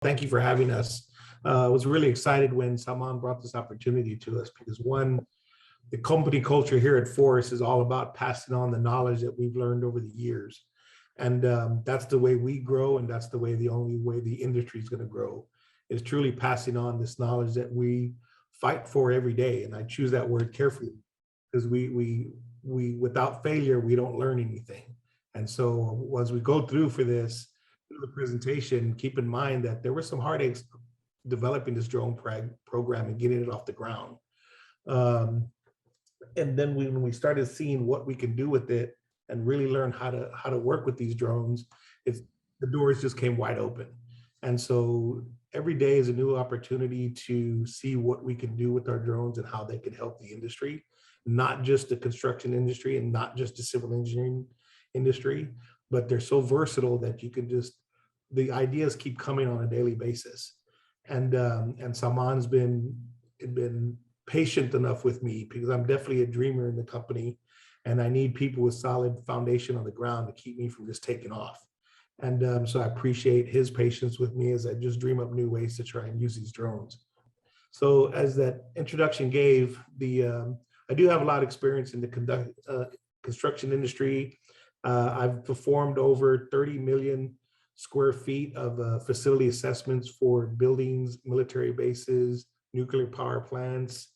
Thank you for having us. I was really excited when Salman brought this opportunity to us because one, the company culture here at Forest is all about passing on the knowledge that we've learned over the years. And that's the way we grow, and that's the only way the industry is going to grow, is truly passing on this knowledge that we fight for every day. And I choose that word carefully because we without failure, we don't learn anything. And so as we go through the presentation, keep in mind that there were some heartaches developing this drone program and getting it off the ground. And then when we started seeing what we can do with it and really learn how to work with these drones, the doors just came wide open. And so every day is a new opportunity to see what we can do with our drones and how they can help the industry, not just the construction industry and not just the civil engineering industry, but they're so versatile that you can the ideas keep coming on a daily basis. And Salman's been patient enough with me because I'm definitely a dreamer in the company, and I need people with solid foundation on the ground to keep me from just taking off. And so I appreciate his patience with me as I just dream up new ways to try and use these drones. So as that introduction gave, I do have a lot of experience in the construction industry. I've performed over 30 million square feet of facility assessments for buildings, military bases, nuclear power plants,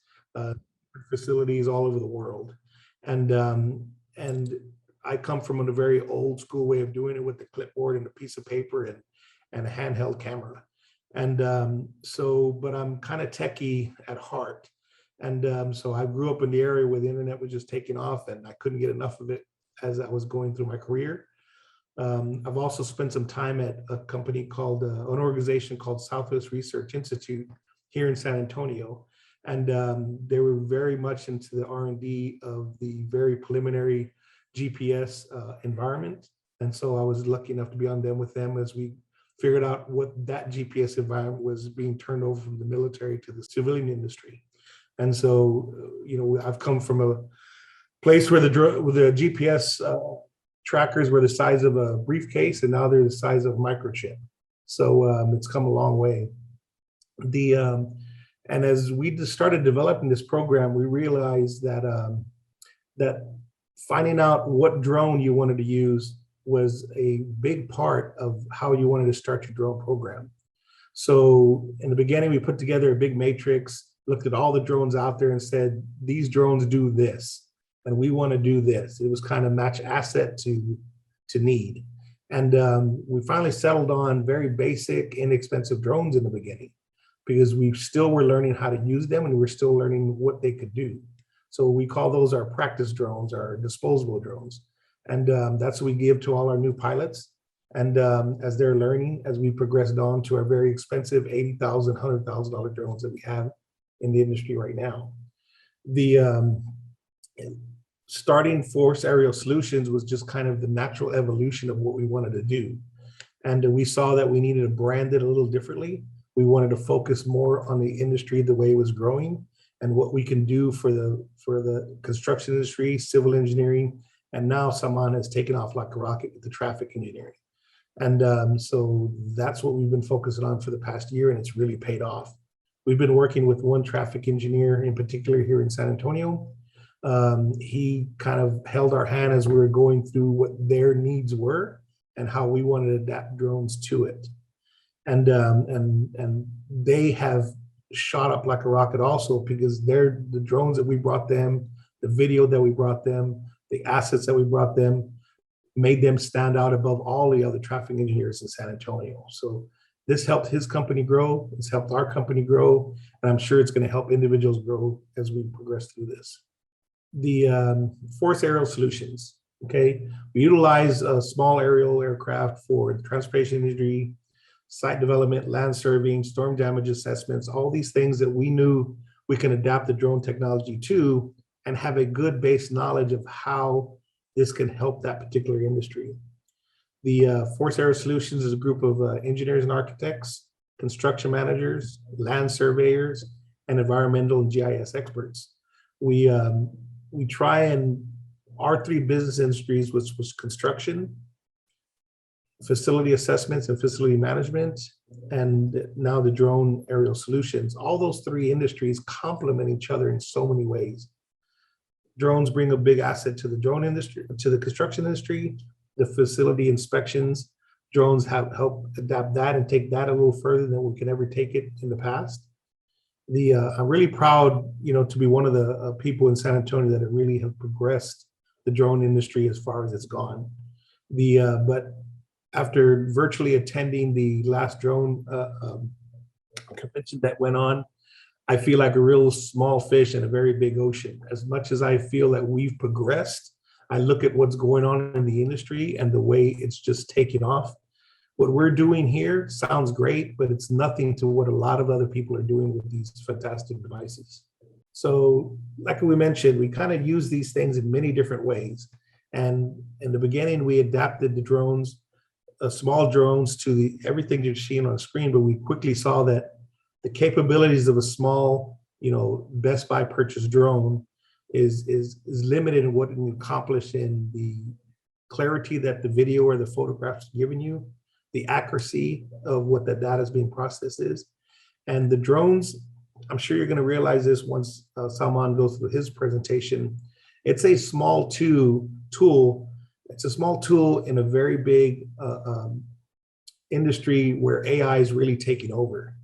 facilities all over the world. And I come from a very old school way of doing it with the clipboard and a piece of paper and a handheld camera. And but I'm kind of techie at heart. And so I grew up in the area where the internet was just taking off and I couldn't get enough of it as I was going through my career. I've also spent some time at a company called, an organization called Southwest Research Institute here in San Antonio. And they were very much into the R&D of the very preliminary GPS environment. And so I was lucky enough to be on them with them as we figured out what that GPS environment was being turned over from the military to the civilian industry. And so, I've come from a place where the GPS trackers were the size of a briefcase, and now they're the size of a microchip. So it's come a long way. And as we just started developing this program, we realized that finding out what drone you wanted to use was a big part of how you wanted to start your drone program. So in the beginning, we put together a big matrix, looked at all the drones out there and said, these drones do this, and we want to do this. It was kind of match asset to need. And we finally settled on very basic, inexpensive drones in the beginning because we still were learning how to use them and we're still learning what they could do. So we call those our practice drones, our disposable drones. And that's what we give to all our new pilots. And as they're learning, as we progressed on to our very expensive $80,000, $100,000 drones that we have in the industry right now. Starting Force Aerial Solutions was just kind of the natural evolution of what we wanted to do. And we saw that we needed to brand it a little differently. We wanted to focus more on the industry, the way it was growing, and what we can do for the construction industry, civil engineering, and now Salman has taken off like a rocket with the traffic engineering. And so that's what we've been focusing on for the past year, and it's really paid off. We've been working with one traffic engineer in particular here in San Antonio. He kind of held our hand as we were going through what their needs were and how we wanted to adapt drones to it. And they have shot up like a rocket also because they're the drones that we brought them, the video that we brought them, the assets that we brought them, made them stand out above all the other traffic engineers in San Antonio. So this helped his company grow, it's helped our company grow, and I'm sure it's going to help individuals grow as we progress through this. The Force Aerial Solutions, okay? We utilize a small aerial aircraft for the transportation industry, site development, land surveying, storm damage assessments, all these things that we knew we can adapt the drone technology to and have a good base knowledge of how this can help that particular industry. The Force Aerial Solutions is a group of engineers and architects, construction managers, land surveyors, and environmental and GIS experts. We try and our three business industries, which was construction, facility assessments and facility management, and now the drone aerial solutions. All those three industries complement each other in so many ways. Drones bring a big asset to the drone industry, to the construction industry, the facility inspections. Drones have helped adapt that and take that a little further than we could ever take it in the past. I'm really proud, to be one of the people in San Antonio that really have progressed the drone industry as far as it's gone. But after virtually attending the last drone convention that went on, I feel like a real small fish in a very big ocean. As much as I feel that we've progressed, I look at what's going on in the industry and the way it's just taking off. What we're doing here sounds great, but it's nothing to what a lot of other people are doing with these fantastic devices. So like we mentioned, we kind of use these things in many different ways. And in the beginning, we adapted the drones, small drones, to everything you're seeing on the screen, but we quickly saw that the capabilities of a small, Best Buy purchase drone is limited in what it can accomplish in the clarity that the video or the photographs are giving you, the accuracy of what the data is being processed is. And the drones, I'm sure you're going to realize this once Salman goes through his presentation. It's a small tool. It's a small tool in a very big industry where AI is really taking over.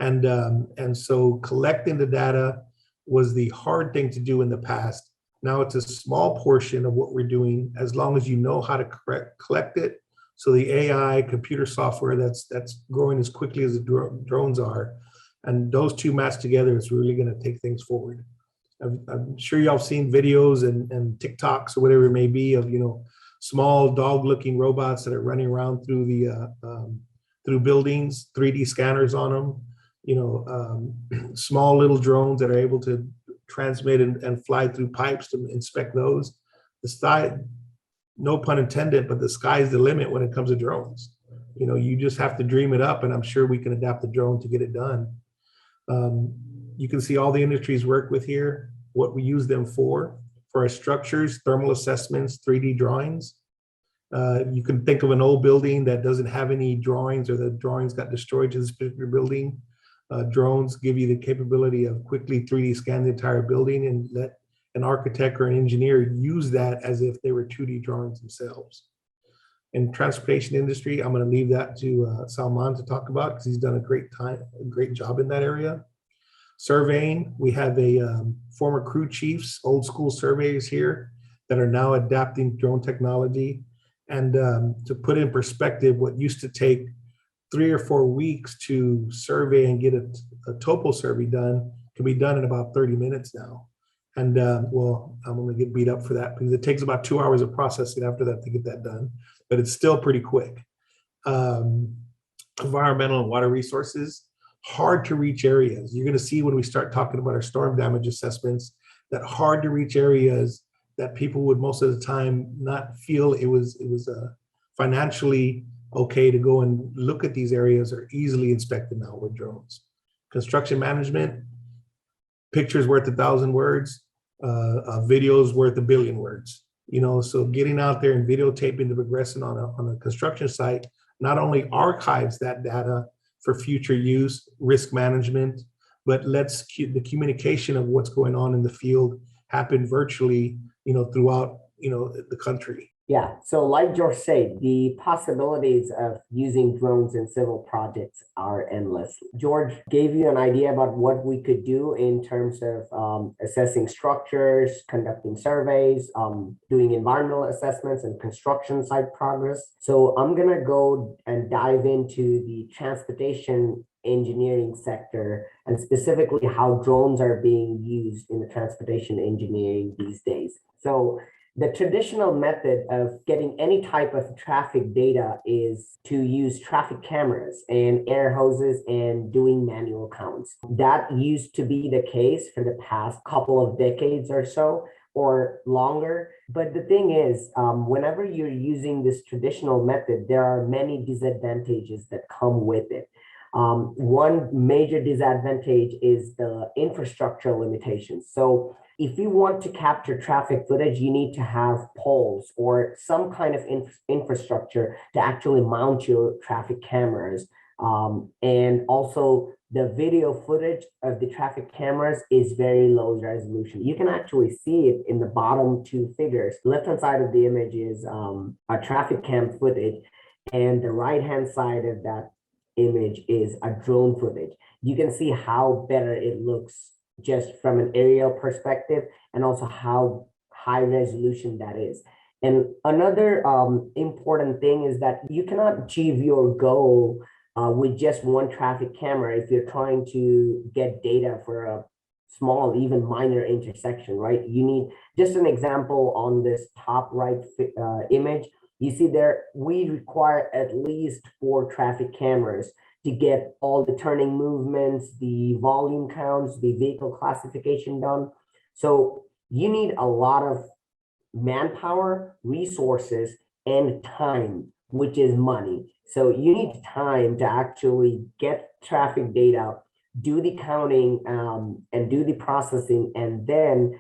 And so collecting the data was the hard thing to do in the past. Now it's a small portion of what we're doing, as long as you know how to collect it. So the AI computer software that's growing as quickly as the drones are, and those two matched together, it's really going to take things forward. I'm sure y'all have seen videos and TikToks or whatever it may be of small dog-looking robots that are running around through through buildings, 3D scanners on them. Small little drones that are able to transmit and fly through pipes to inspect those. The sky, no pun intended, but the sky's the limit when it comes to drones. You just have to dream it up, and I'm sure we can adapt the drone to get it done. You can see all the industries work with here, what we use them for our structures, thermal assessments, 3D drawings. You can think of an old building that doesn't have any drawings, or the drawings got destroyed to this particular building. Drones give you the capability of quickly 3D scan the entire building and let an architect or an engineer use that as if they were 2D drawings themselves. In transportation industry, I'm going to leave that to Salman to talk about, because he's done a great job in that area. Surveying, we have former crew chiefs, old school surveyors here that are now adapting drone technology. And to put in perspective, what used to take 3 or 4 weeks to survey and get a topo survey done can be done in about 30 minutes now. And well, I'm going to get beat up for that, because it takes about 2 hours of processing after that to get that done, but it's still pretty quick. Environmental and water resources, hard to reach areas. You're going to see when we start talking about our storm damage assessments, that hard to reach areas that people would most of the time not feel it was financially okay to go and look at these areas, are easily inspected now with drones. Construction management, pictures worth 1,000 words, videos worth 1 billion words. So getting out there and videotaping the progression on a construction site not only archives that data for future use, risk management, but lets the communication of what's going on in the field happen virtually, throughout, the country. Yeah, so like George said, the possibilities of using drones in civil projects are endless. George gave you an idea about what we could do in terms of assessing structures, conducting surveys, doing environmental assessments and construction site progress. So I'm going to go and dive into the transportation engineering sector, and specifically how drones are being used in the transportation engineering these days. So the traditional method of getting any type of traffic data is to use traffic cameras and air hoses and doing manual counts. That used to be the case for the past couple of decades or so, or longer. But the thing is, whenever you're using this traditional method, there are many disadvantages that come with it. One major disadvantage is the infrastructure limitations. So if you want to capture traffic footage, you need to have poles or some kind of infrastructure to actually mount your traffic cameras. And also the video footage of the traffic cameras is very low resolution. You can actually see it in the bottom two figures. The left-hand side of the image is a traffic cam footage, and the right-hand side of that image is a drone footage. You can see how better it looks just from an aerial perspective, and also how high resolution that is. And another important thing is that you cannot achieve your goal with just one traffic camera if you're trying to get data for a small, even minor intersection, right? You need, just an example on this top right image, you see there, we require at least 4 traffic cameras to get all the turning movements, the volume counts, the vehicle classification done. So you need a lot of manpower, resources, and time, which is money. So you need time to actually get traffic data, do the counting, and do the processing, and then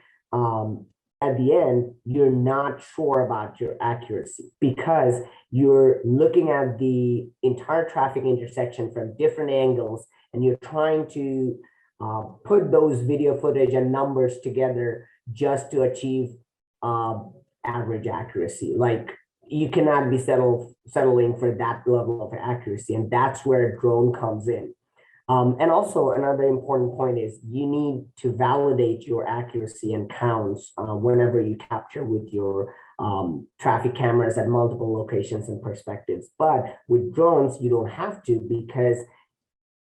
at the end, you're not sure about your accuracy because you're looking at the entire traffic intersection from different angles, and you're trying to put those video footage and numbers together just to achieve average accuracy. Like, you cannot be settling for that level of accuracy, and that's where a drone comes in. And also another important point is you need to validate your accuracy and counts whenever you capture with your traffic cameras at multiple locations and perspectives. But with drones, you don't have to, because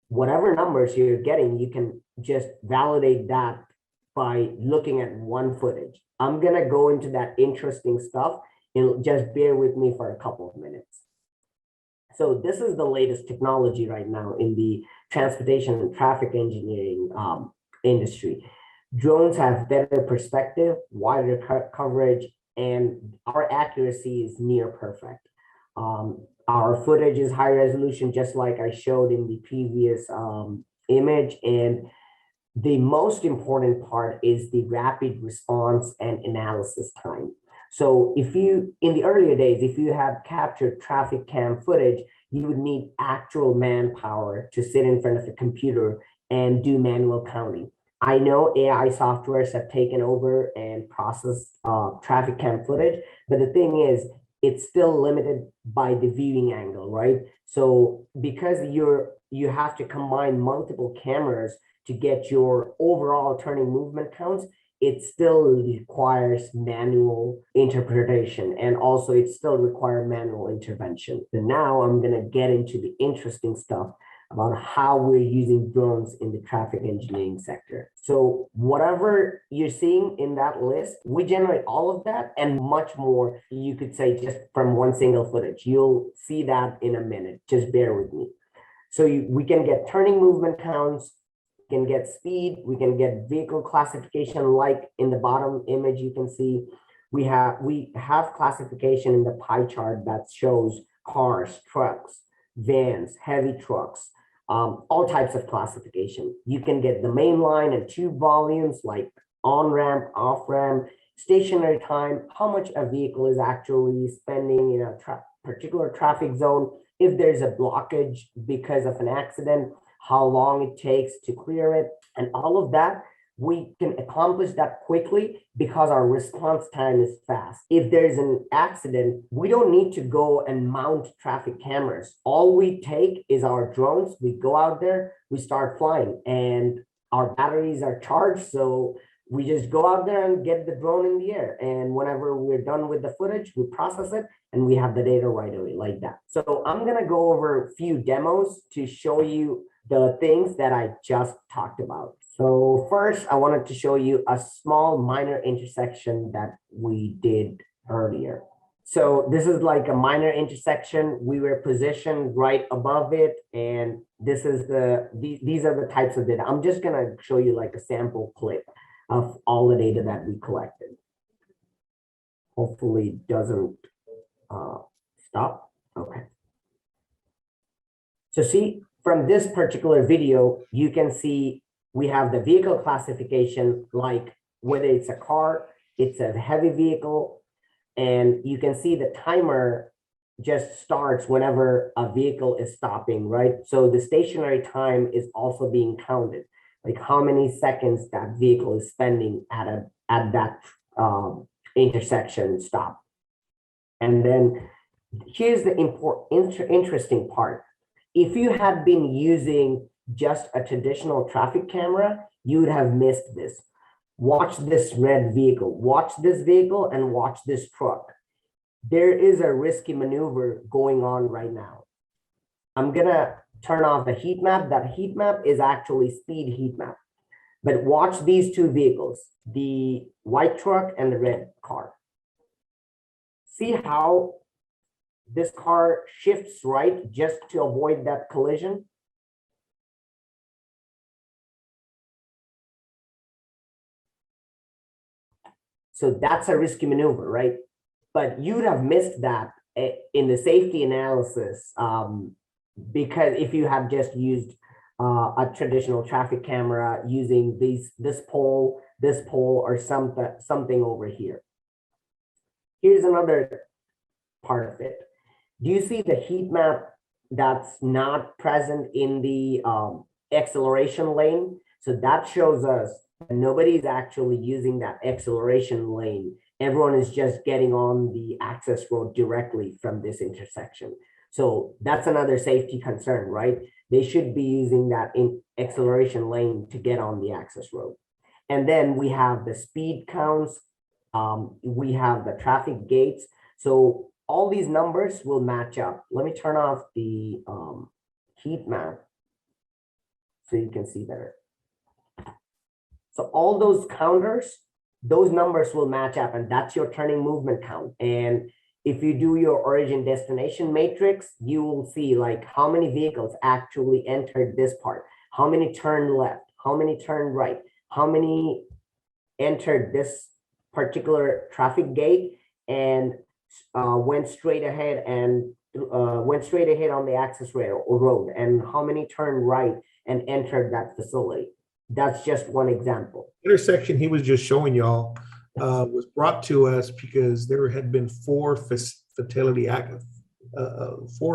whatever numbers you're getting, you can just validate that by looking at one footage. I'm gonna go into that interesting stuff, and just bear with me for a couple of minutes. So this is the latest technology right now in the transportation and traffic engineering industry. Drones have better perspective, wider coverage, and our accuracy is near perfect. Our footage is high resolution, just like I showed in the previous image. And the most important part is the rapid response and analysis time. So if you, in the earlier days, if you had captured traffic cam footage, you would need actual manpower to sit in front of a computer and do manual counting. I know AI softwares have taken over and processed traffic cam footage, but the thing is, it's still limited by the viewing angle, right? So because you have to combine multiple cameras to get your overall turning movement counts, it still requires manual interpretation, and also it still requires manual intervention. And now I'm gonna get into the interesting stuff about how we're using drones in the traffic engineering sector. So whatever you're seeing in that list, we generate all of that and much more, you could say, just from one single footage. You'll see that in a minute, just bear with me. So we can get turning movement counts, can get speed, we can get vehicle classification, like in the bottom image you can see. We have classification in the pie chart that shows cars, trucks, vans, heavy trucks, all types of classification. You can get the main line and tube volumes, like on-ramp, off-ramp, stationary time, how much a vehicle is actually spending in a particular traffic zone, if there's a blockage because of an accident, how long it takes to clear it, and all of that. We can accomplish that quickly because our response time is fast. If there's an accident, we don't need to go and mount traffic cameras. All we take is our drones, we go out there, we start flying, and our batteries are charged. So we just go out there and get the drone in the air. And whenever we're done with the footage, we process it and we have the data right away, like that. So I'm gonna go over a few demos to show you the things that I just talked about. So first, I wanted to show you a small minor intersection that we did earlier. So this is like a minor intersection. We were positioned right above it, and this is these are the types of data. I'm just gonna show you like a sample clip of all the data that we collected. Hopefully it doesn't stop. Okay. So see, from this particular video, you can see we have the vehicle classification, like whether it's a car, it's a heavy vehicle, and you can see the timer just starts whenever a vehicle is stopping, right? So the stationary time is also being counted, like how many seconds that vehicle is spending at that intersection stop. And then here's the interesting part. If you had been using just a traditional traffic camera, you would have missed this. Watch this red vehicle, watch this vehicle, and watch this truck. There is a risky maneuver going on right now. I'm gonna turn off the heat map. That heat map is actually speed heat map. But watch these two vehicles, the white truck and the red car. See how this car shifts right just to avoid that collision? So that's a risky maneuver, right? But you'd have missed that in the safety analysis because if you have just used a traditional traffic camera using this pole, or something over here. Here's another part of it. Do you see the heat map that's not present in the acceleration lane? So that shows us that nobody's actually using that acceleration lane. Everyone is just getting on the access road directly from this intersection. So that's another safety concern, right? They should be using that in acceleration lane to get on the access road. And then we have the speed counts. We have the traffic gates. So all these numbers will match up. Let me turn off the heat map so you can see better. So all those counters, those numbers will match up, and that's your turning movement count. And if you do your origin destination matrix, you will see like how many vehicles actually entered this part, how many turned left, how many turned right, how many entered this particular traffic gate and went straight ahead on the access road, and how many turned right and entered that facility. That's just one example. Intersection he was just showing y'all was brought to us because there had been four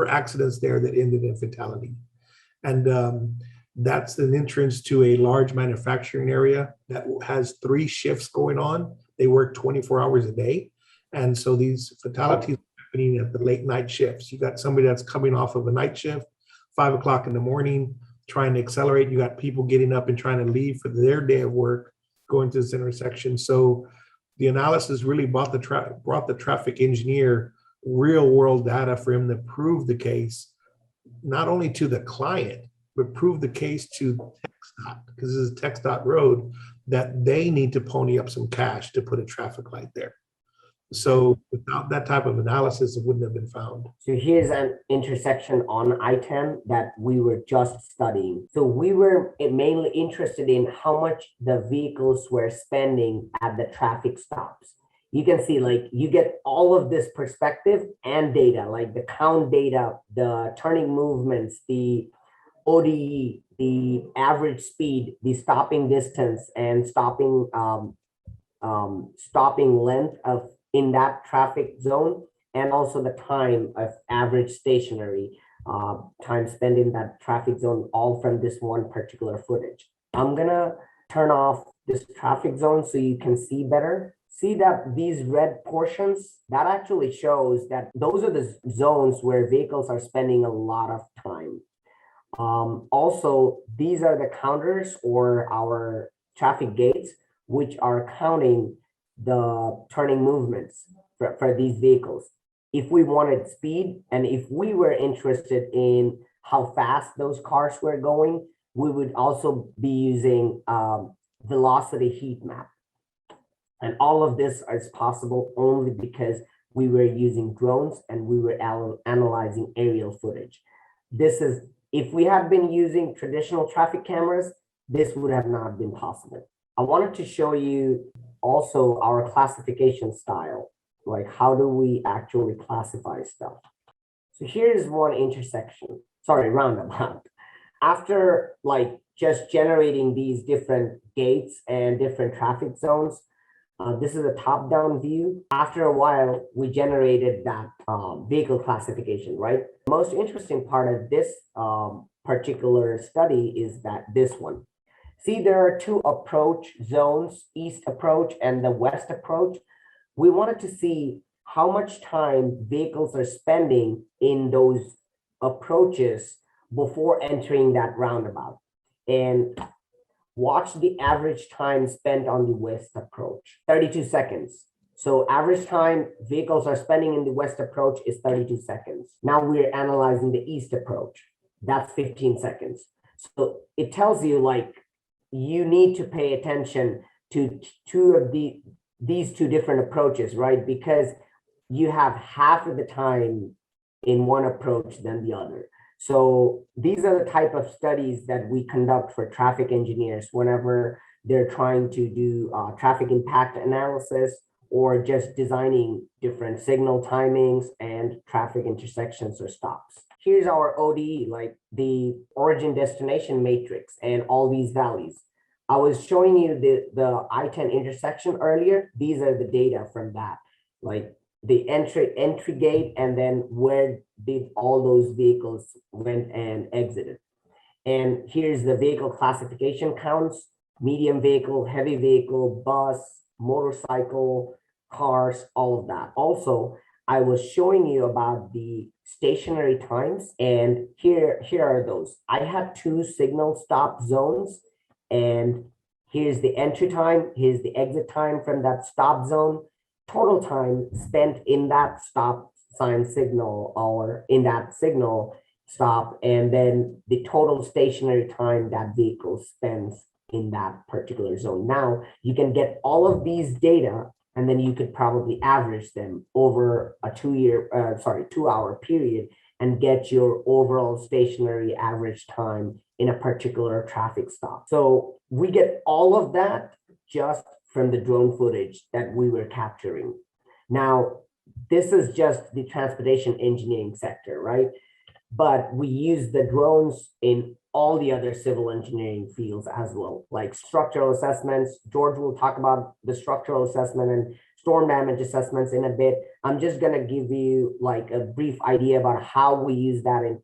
accidents there that ended in fatality. And that's an entrance to a large manufacturing area that has 3 shifts going on. They work 24 hours a day. And so these fatalities are happening at the late night shifts. You got somebody that's coming off of a night shift, 5 o'clock in the morning, trying to accelerate. You got people getting up and trying to leave for their day of work, going to this intersection. So the analysis really brought the traffic engineer real world data for him to prove the case, not only to the client, but prove the case to TxDOT, because this is TxDOT road, that they need to pony up some cash to put a traffic light there. So without that type of analysis, it wouldn't have been found. So here's an intersection on I-10 that we were just studying. So we were mainly interested in how much the vehicles were spending at the traffic stops. You can see like you get all of this perspective and data, like the count data, the turning movements, the ODE, the average speed, the stopping distance, and stopping length of in that traffic zone, and also the time of average stationary time spent in that traffic zone, all from this one particular footage. I'm gonna turn off this traffic zone so you can see better. See that these red portions, that actually shows that those are the zones where vehicles are spending a lot of time. Also, these are the counters or our traffic gates, which are counting the turning movements for these vehicles. If we wanted speed, and if we were interested in how fast those cars were going, we would also be using velocity heat map. And all of this is possible only because we were using drones and we were analyzing aerial footage. This is, if we had been using traditional traffic cameras, this would have not been possible. I wanted to show you also our classification style, like how do we actually classify stuff. So here's one intersection, sorry, roundabout. After like just generating these different gates and different traffic zones, this is a top-down view. After a while, we generated that vehicle classification, right? The most interesting part of this particular study is that this one. See, there are two approach zones, east approach and the west approach. We wanted to see how much time vehicles are spending in those approaches before entering that roundabout. And watch the average time spent on the west approach, 32 seconds. So average time vehicles are spending in the west approach is 32 seconds. Now we're analyzing the east approach. That's 15 seconds. So it tells you like you need to pay attention to these two different approaches, right? Because you have half of the time in one approach than the other. So these are the type of studies that we conduct for traffic engineers whenever they're trying to do traffic impact analysis or just designing different signal timings and traffic intersections or stops. Here's our ODE, like the origin destination matrix and all these values. I was showing you the I-10 intersection earlier. These are the data from that, like the entry gate, and then where did all those vehicles went and exited. And here's the vehicle classification counts: medium vehicle, heavy vehicle, bus, motorcycle, cars, all of that. Also, I was showing you about the stationary times, and here are those. I had two signal stop zones, and here's the entry time, here's the exit time from that stop zone. Total time spent in that stop sign signal or in that signal stop, and then the total stationary time that vehicle spends in that particular zone. Now you can get all of these data, and then you could probably average them over a 2 hour period and get your overall stationary average time in a particular traffic stop. So we get all of that just from the drone footage that we were capturing. Now, this is just the transportation engineering sector, right? But we use the drones in all the other civil engineering fields as well, like structural assessments. George will talk about the structural assessment and storm damage assessments in a bit. I'm just gonna give you like a brief idea about how we use that in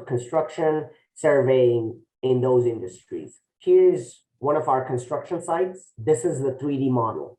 construction, surveying in those industries. Here's one of our construction sites. This is the 3D model.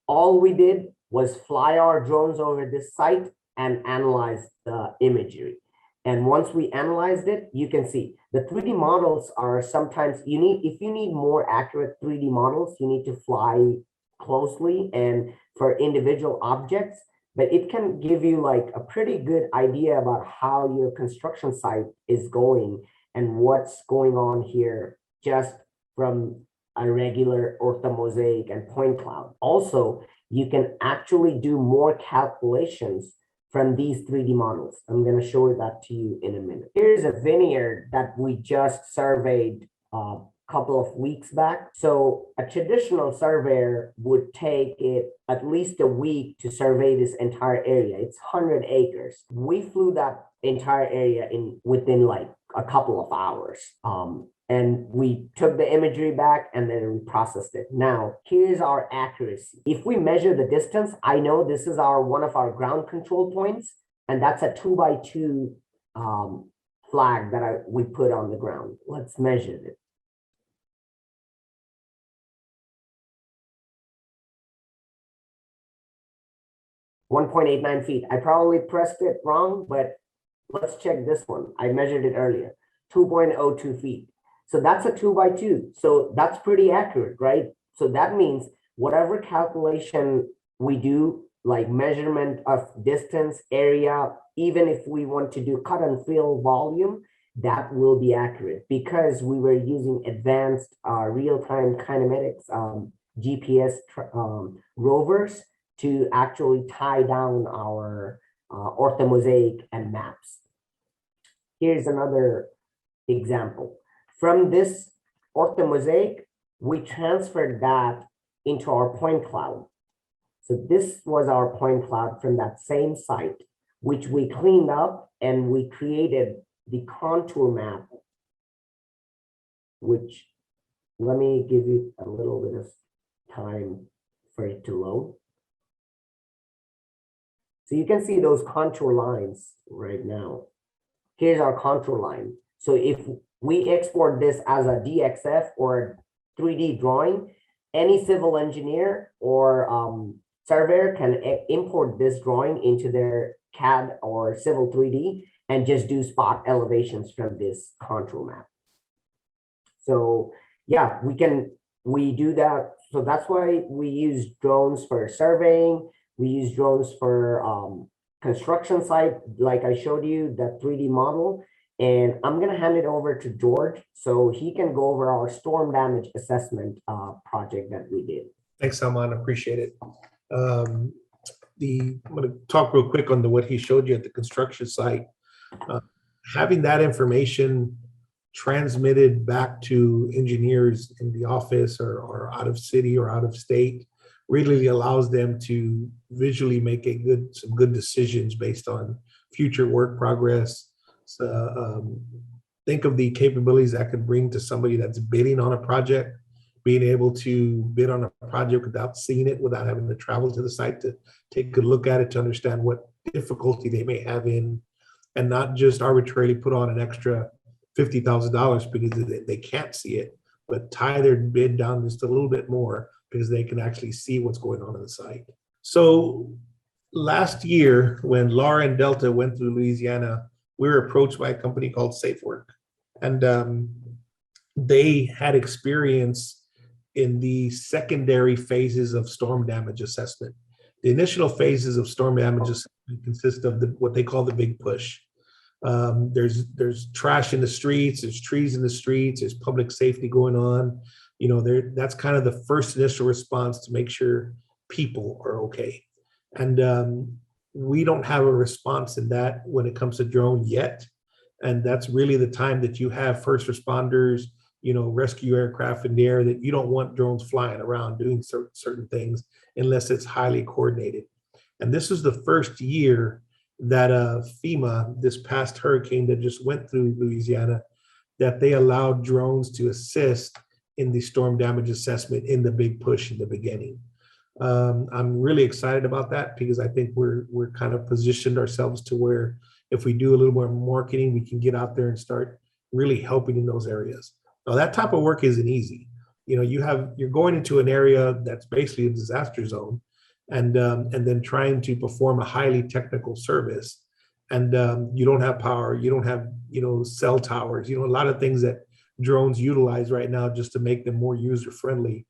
All we did was fly our drones over this site and analyze the imagery. And once we analyzed it, you can see the 3D models are sometimes if you need more accurate 3D models, you need to fly closely and for individual objects, but it can give you like a pretty good idea about how your construction site is going and what's going on here just from a regular orthomosaic and point cloud. Also, you can actually do more calculations from these 3D models. I'm going to show that to you in a minute. Here's a vineyard that we just surveyed a couple of weeks back. So a traditional surveyor would take it at least a week to survey this entire area. It's 100 acres. We flew that entire area within like a couple of hours. And we took the imagery back and then we processed it. Now, here's our accuracy. If we measure the distance, I know this is one of our ground control points, and that's a 2x2 flag that we put on the ground. Let's measure it. .89 feet. I probably pressed it wrong, but let's check this one. I measured it earlier, 2.02 feet. So that's a 2x2. So that's pretty accurate, right? So that means whatever calculation we do, like measurement of distance, area, even if we want to do cut and fill volume, that will be accurate because we were using advanced real-time kinematics GPS rovers to actually tie down our orthomosaic and maps. Here's another example. From this orthomosaic, we transferred that into our point cloud. So this was our point cloud from that same site, which we cleaned up and we created the contour map which, let me give you a little bit of time for it to load. So you can see those contour lines right now. Here's our contour line. So if we export this as a DXF or 3D drawing, any civil engineer or surveyor can import this drawing into their CAD or Civil 3D and just do spot elevations from this contour map. So yeah, we do that. So that's why we use drones for surveying. We use drones for construction site, like I showed you, that 3D model. And I'm gonna hand it over to George so he can go over our storm damage assessment project that we did. Thanks, Salman, appreciate it. I'm gonna talk real quick on what he showed you at the construction site. Having that information transmitted back to engineers in the office or out of city or out of state really allows them to visually make some good decisions based on future work progress. So think of the capabilities that could bring to somebody that's bidding on a project, being able to bid on a project without seeing it, without having to travel to the site to take a look at it, to understand what difficulty they may have in, and not just arbitrarily put on an extra $50,000 because they can't see it, but tie their bid down just a little bit more because they can actually see what's going on the site. So last year, when Laura and Delta went through Louisiana, we were approached by a company called SafeWork. And they had experience in the secondary phases of storm damage assessment. The initial phases of storm damage assessment consist of what they call the big push. There's trash in the streets, there's trees in the streets, there's public safety going on. You know, that's kind of the first initial response to make sure people are okay. And we don't have a response in that when it comes to drone yet. And that's really the time that you have first responders, you know, rescue aircraft in the air, that you don't want drones flying around doing certain things unless it's highly coordinated. And this is the first year that FEMA, this past hurricane that just went through Louisiana, that they allowed drones to assist in the storm damage assessment in the big push in the beginning. I'm really excited about that because I think we're kind of positioned ourselves to where if we do a little more marketing, we can get out there and start really helping in those areas. Now that type of work isn't easy. You know, you're going into an area that's basically a disaster zone, and then trying to perform a highly technical service, and you don't have power, you don't have, you know, cell towers, you know, a lot of things that drones utilize right now just to make them more user friendly.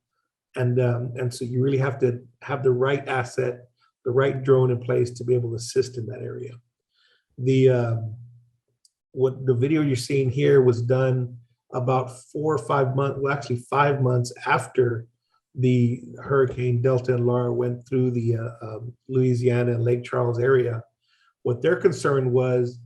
And so you really have to have the right asset, the right drone in place to be able to assist in that area. What the video you're seeing here was done about 4 or 5 months, well, actually 5 months after the Hurricane Delta and Laura went through the Louisiana and Lake Charles area. What their concern was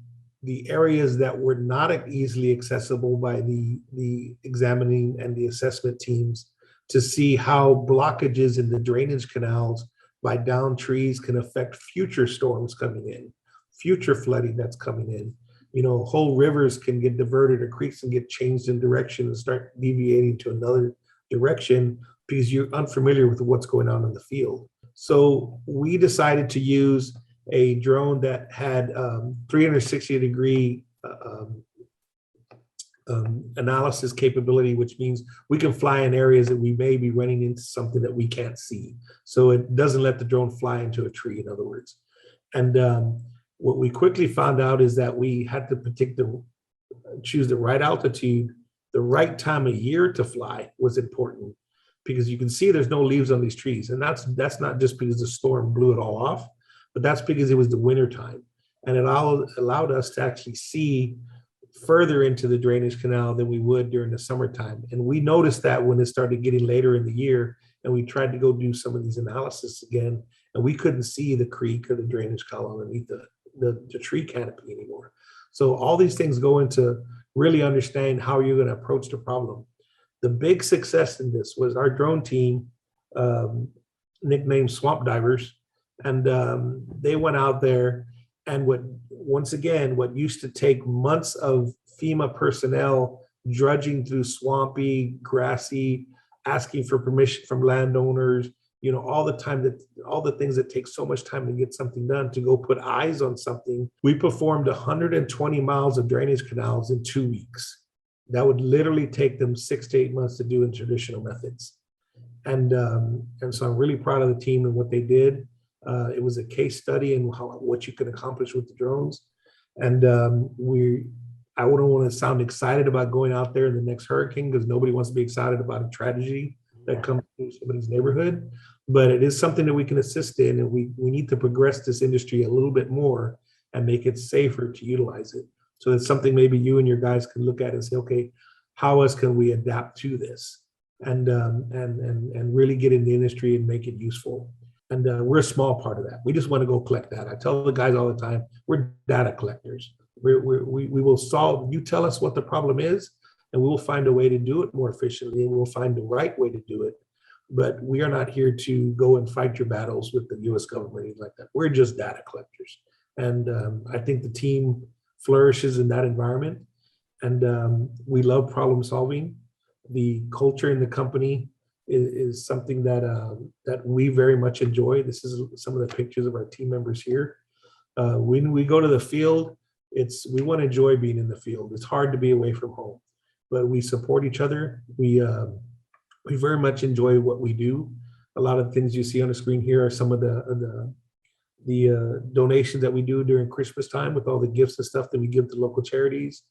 the areas that were not easily accessible by the examining and the assessment teams, to see how blockages in the drainage canals by downed trees can affect future storms coming in, future flooding that's coming in. You know, whole rivers can get diverted or creeks can get changed in direction and start deviating to another direction because you're unfamiliar with what's going on in the field. So we decided to use a drone that had 360-degree analysis capability, which means we can fly in areas that we may be running into something that we can't see. So it doesn't let the drone fly into a tree, in other words. And what we quickly found out is that we had to choose the right altitude, the right time of year to fly was important, because you can see there's no leaves on these trees. And that's not just because the storm blew it all off, but that's because it was the winter time. And it allowed us to actually see further into the drainage canal than we would during the summertime. And we noticed that when it started getting later in the year and we tried to go do some of these analysis again, and we couldn't see the creek or the drainage column underneath the tree canopy anymore. So all these things go into really understanding how you're going to approach the problem. The big success in this was our drone team, nicknamed Swamp Divers, and they went out there, and what used to take months of FEMA personnel drudging through swampy, grassy, asking for permission from landowners, all the things that take so much time to get something done, to go put eyes on something. We performed 120 miles of drainage canals in 2 weeks. That would literally take them 6 to 8 months to do in traditional methods. And so I'm really proud of the team and what they did. It was a case study in what you can accomplish with the drones. And I wouldn't want to sound excited about going out there in the next hurricane, because nobody wants to be excited about a tragedy that comes through somebody's neighborhood. But it is something that we can assist in, and we need to progress this industry a little bit more and make it safer to utilize it. So it's something maybe you and your guys can look at and say, okay, how else can we adapt to this, and really get in the industry and make it useful. And we're a small part of that. We just want to go collect data. I tell the guys all the time, we're data collectors. We will solve, you tell us what the problem is, and we will find a way to do it more efficiently, and we'll find the right way to do it. But we are not here to go and fight your battles with the US government, anything like that. We're just data collectors. And I think the team flourishes in that environment. And we love problem solving. The culture in the company is something that we very much enjoy. This is some of the pictures of our team members here. When we go to the field, we want to enjoy being in the field. It's hard to be away from home, but we support each other. We very much enjoy what we do. A lot of the things you see on the screen here are some of the donations that we do during Christmas time, with all the gifts and stuff that we give to local charities.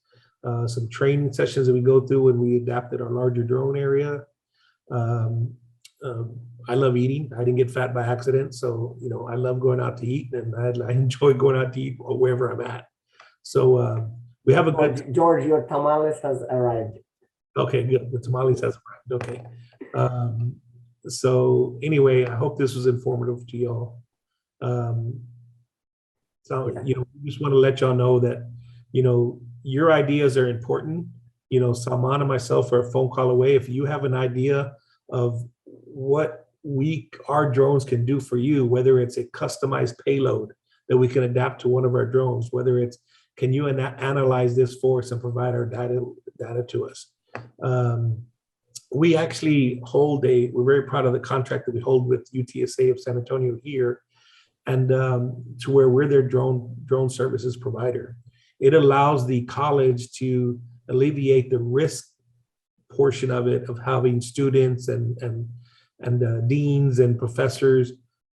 Some training sessions that we go through when we adapted our larger drone area. I love eating. I didn't get fat by accident. So, I love going out to eat, and I enjoy going out to eat wherever I'm at. So we have a good... George, your tamales has arrived. Okay, good. The tamales has arrived. Okay. So anyway, I hope this was informative to y'all. We just want to let y'all know that, your ideas are important. Salman and myself are a phone call away. If you have an idea of what our drones can do for you, whether it's a customized payload that we can adapt to one of our drones, whether it's, can you analyze this for us and provide our data to us? We actually we're very proud of the contract that we hold with UTSA of San Antonio here, and to where we're their drone services provider. It allows the college to alleviate the risk portion of it, of having students and deans and professors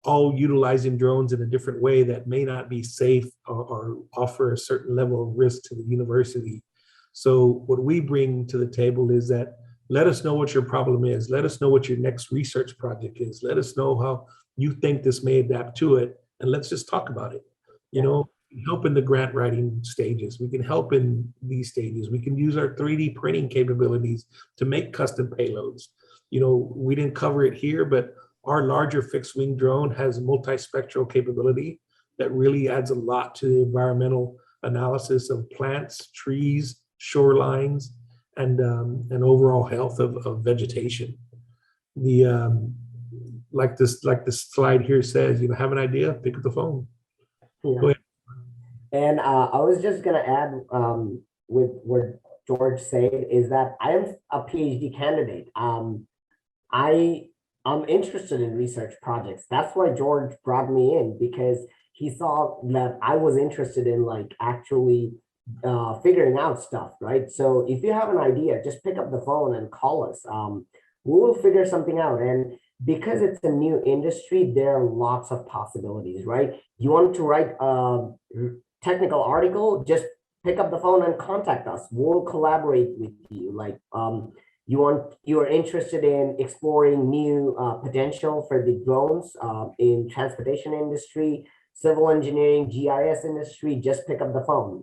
all utilizing drones in a different way that may not be safe or offer a certain level of risk to the university. So what we bring to the table is that, let us know what your problem is. Let us know what your next research project is. Let us know how you think this may adapt to it, and let's just talk about it. Help in the grant writing stages. We can help in these stages. We can use our 3D printing capabilities to make custom payloads. We didn't cover it here, but our larger fixed wing drone has multispectral capability that really adds a lot to the environmental analysis of plants, trees, shorelines, and overall health of vegetation. Like this slide here says, have an idea, pick up the phone. Yeah. Go ahead. And I was just going to add with what George said, is that I am a PhD candidate. I'm interested in research projects. That's why George brought me in, because he saw that I was interested in actually figuring out stuff, right? So if you have an idea, just pick up the phone and call us. We will figure something out. And because it's a new industry, there are lots of possibilities, right? You want to write technical article, just pick up the phone and contact us. We'll collaborate with you. You're interested in exploring new potential for the drones in transportation industry, civil engineering, GIS industry, just pick up the phone.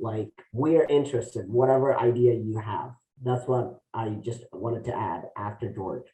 We're interested, whatever idea you have. That's what I just wanted to add after George.